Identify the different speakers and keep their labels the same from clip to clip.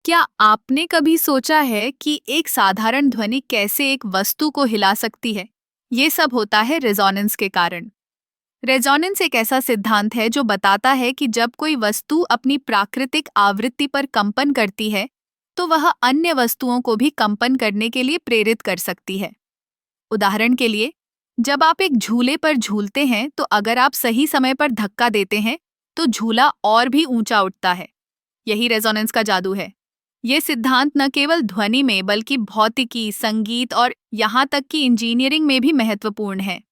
Speaker 1: क्या आपने कभी सोचा है कि एक साधारण ध्वनि कैसे एक वस्तु को हिला सकती है? ये सब होता है रेजोनेंस के कारण। रेजोनेंस एक ऐसा सिद्धांत है जो बताता है कि जब कोई वस्तु अपनी प्राकृतिक आवृत्ति पर कंपन करती है, तो वह अन्य वस्तुओं को भी कंपन करने के लिए प्रेरित कर सकती है। उदाहरण के लिए, जब आप एक झूले पर झूलते हैं, तो अगर आप सही समय पर धक्का देते हैं, तो झूला और भी ऊंचा उठता है। यही रेजोनेंस का जादू है। ये सिद्धांत न केवल ध्वनि में बल्कि भौतिकी, संगीत और यहाँ तक कि इंजीनियरिंग में भी महत्वपूर्ण है।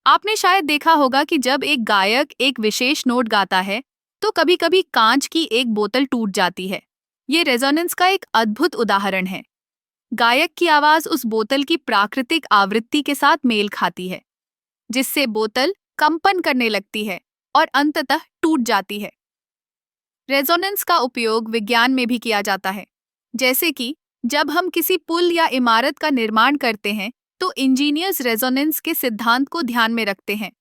Speaker 1: आपने शायद देखा होगा कि जब एक गायक एक विशेष नोट गाता है, तो कभी-कभी कांच की एक बोतल टूट जाती है। ये रेजोनेंस का एक अद्भुत उदाहरण है। गायक की आवाज उस बोतल की प्राकृतिक आवृत्ति के साथ मेल खाती है, जिससे बोतल कंपन करने लगती है और अंततः टूट जाती है। रेजोनेंस का उपयोग विज्ञान में भी किया जाता है, जैसे कि जब हम किसी पुल या इमारत का निर्माण करते हैं, तो इंजीनियर्स रेजोनेंस के सिद्धांत को ध्यान में रखते हैं।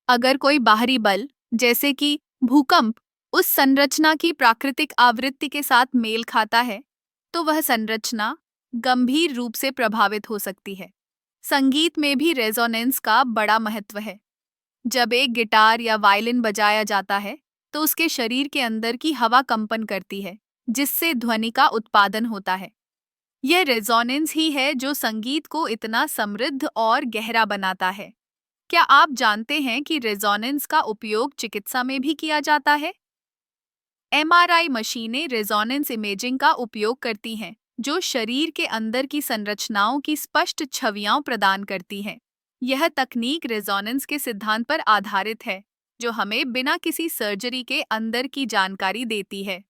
Speaker 1: अगर कोई बाहरी बल, जैसे कि भूकंप, उस संरचना की प्राकृतिक आवृत्ति के साथ मेल खाता है, तो वह संरचना गंभीर रूप से प्रभावित हो सकती है। संगीत में भी रेजोनेंस का बड़ा महत्व है। जब एक गिटार या वायलिन बजाया जाता है, तो उसके शरीर के अंदर की हवा कंपन करती है, जिससे ध्वनि का उत्पादन होता है। यह रेजोनेंस ही है जो संगीत को इतना समृद्ध और गहरा बनाता है। क्या आप जानते हैं कि रेजोनेंस का उपयोग चिकित्सा में भी किया जाता है? एमआरआई मशीनें रेजोनेंस इमेजिंग का उपयोग करती हैं, जो शरीर के अंदर की संरचनाओं की स्पष्ट छवियां प्रदान करती हैं। यह तकनीक रेजोनेंस के सिद्धांत पर आधारित है, जो हमें बिना किसी सर्जरी के अंदर की जानकारी देती है।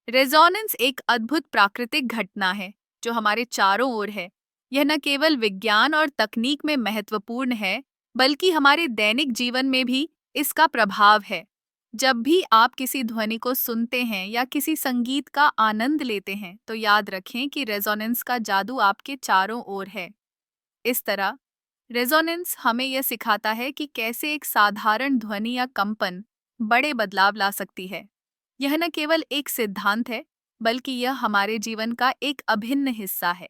Speaker 1: रेजोनेंस एक अद्भुत प्राकृतिक घटना है, जो हमारे चारों ओर है। यह न केवल विज्ञान और तकनीक में महत्वपूर्ण है, बल्कि हमारे दैनिक जीवन में भी इसका प्रभाव है। जब भी आप किसी ध्वनि को सुनते हैं या किसी संगीत का आनंद लेते हैं, तो याद रखें कि रेजोनेंस का जादू आपके चारों ओर है। इस तरह रेजोनेंस हमें यह सिखाता है कि कैसे एक साधारण ध्वनि या कंपन बड़े बदलाव ला सकती है। यह न केवल एक सिद्धांत है, बल्कि यह हमारे जीवन का एक अभिन्न हिस्सा है।